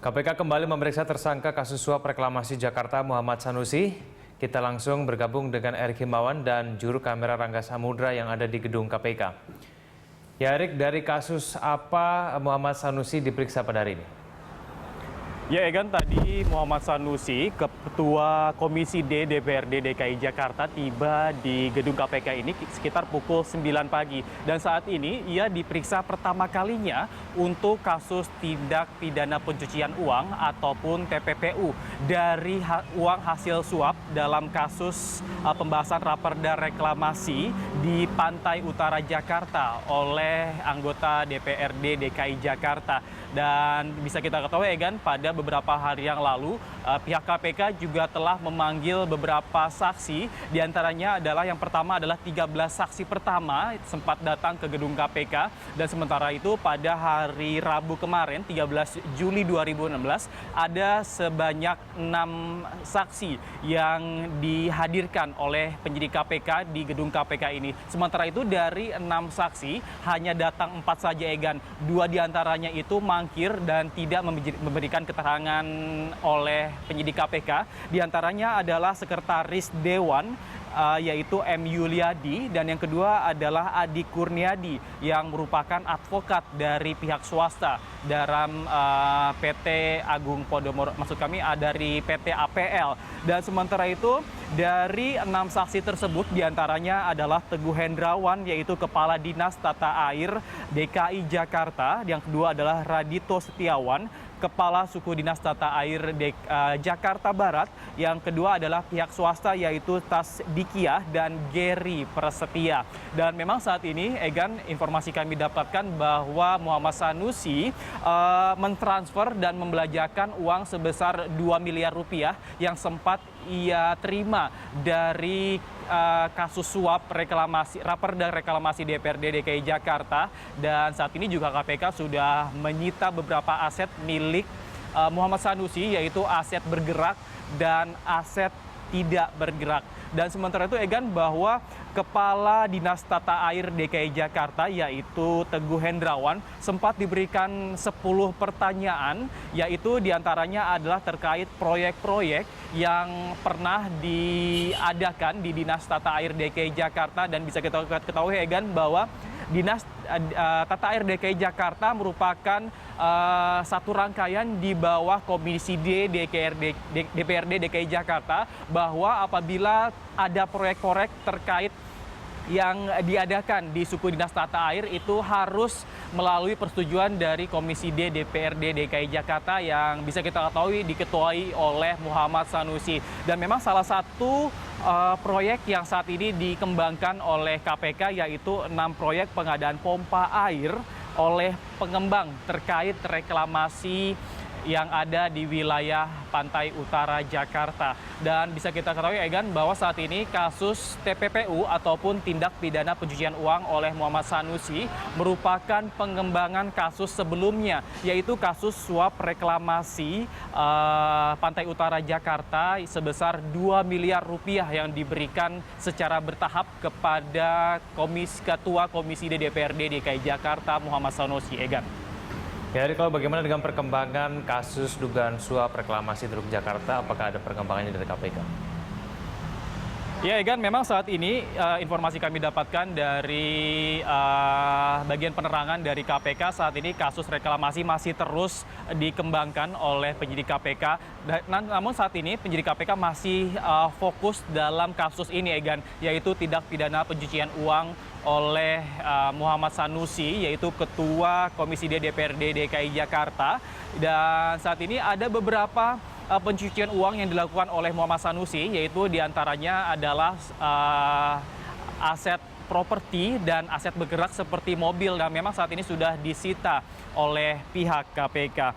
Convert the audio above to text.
KPK kembali memeriksa tersangka kasus suap reklamasi Jakarta Muhammad Sanusi. Kita langsung bergabung dengan Erik Himawan dan juru kamera Rangga Samudra yang ada di gedung KPK. Ya Erik, dari kasus apa Muhammad Sanusi diperiksa pada hari ini? Ya Egan, tadi Muhammad Sanusi, Ketua Komisi D DPRD DKI Jakarta tiba di gedung KPK ini sekitar pukul 9 pagi. Dan saat ini ia diperiksa pertama kalinya untuk kasus tindak pidana pencucian uang ataupun TPPU dari uang hasil suap dalam kasus pembahasan raperda reklamasi di Pantai Utara Jakarta oleh anggota DPRD DKI Jakarta. Dan bisa kita ketahui Egan, pada beberapa hari yang lalu pihak KPK juga telah memanggil beberapa saksi. Di antaranya adalah yang pertama adalah 13 saksi pertama sempat datang ke gedung KPK. Dan sementara itu pada hari Rabu kemarin 13 Juli 2016 ada sebanyak 6 saksi yang dihadirkan oleh penyidik KPK di gedung KPK ini. Sementara itu dari 6 saksi hanya datang 4 saja Egan. 2 diantaranya itu mangkir dan tidak memberikan keterangan oleh penyidik KPK. Di antaranya adalah Sekretaris Dewan yaitu M. Yuliadi, dan yang kedua adalah Adi Kurniadi yang merupakan advokat dari pihak swasta dalam PT Agung Podomoro, maksud kami dari PT APL. Dan sementara itu dari 6 saksi tersebut diantaranya adalah Teguh Hendrawan yaitu Kepala Dinas Tata Air DKI Jakarta, yang kedua adalah Radito Setiawan, Kepala Suku Dinas Tata Air Jakarta Barat, yang kedua adalah pihak swasta yaitu Tas Dikiah dan Gary Prasetya. Dan memang saat ini Egan, informasi kami dapatkan bahwa Muhammad Sanusi mentransfer dan membelanjakan uang sebesar 2 miliar rupiah yang sempat ia terima dari kasus suap raperda reklamasi DPRD DKI Jakarta. Dan saat ini juga KPK sudah menyita beberapa aset milik Muhammad Sanusi, yaitu aset bergerak dan aset tidak bergerak. Dan sementara itu Egan, bahwa Kepala Dinas Tata Air DKI Jakarta yaitu Teguh Hendrawan sempat diberikan 10 pertanyaan, yaitu diantaranya adalah terkait proyek-proyek yang pernah diadakan di Dinas Tata Air DKI Jakarta. Dan bisa kita ketahui Egan, bahwa Dinas Tata Air DKI Jakarta merupakan satu rangkaian di bawah Komisi D DPRD DKI Jakarta, bahwa apabila ada proyek-proyek terkait yang diadakan di suku dinas tata air itu harus melalui persetujuan dari Komisi D DPRD DKI Jakarta yang bisa kita ketahui diketuai oleh Muhammad Sanusi. Dan memang salah satu proyek yang saat ini dikembangkan oleh KPK yaitu 6 proyek pengadaan pompa air oleh pengembang terkait reklamasi yang ada di wilayah Pantai Utara Jakarta. Dan bisa kita ketahui Egan, bahwa saat ini kasus TPPU ataupun tindak pidana pencucian uang oleh Muhammad Sanusi merupakan pengembangan kasus sebelumnya, yaitu kasus suap reklamasi Pantai Utara Jakarta sebesar 2 miliar rupiah yang diberikan secara bertahap kepada Ketua Komisi D DPRD DKI Jakarta Muhammad Sanusi. Egan. Ya, jadi kalau bagaimana dengan perkembangan kasus dugaan suap reklamasi Teluk Jakarta, apakah ada perkembangannya dari KPK? Ya Egan, memang saat ini informasi kami dapatkan dari bagian penerangan dari KPK, saat ini kasus reklamasi masih terus dikembangkan oleh penyidik KPK. Namun saat ini penyidik KPK masih fokus dalam kasus ini Egan, yaitu tindak pidana pencucian uang oleh Muhammad Sanusi, yaitu Ketua Komisi D DPRD DKI Jakarta. Dan saat ini ada beberapa pencucian uang yang dilakukan oleh Muhammad Sanusi, yaitu diantaranya adalah aset properti dan aset bergerak seperti mobil, dan memang saat ini sudah disita oleh pihak KPK.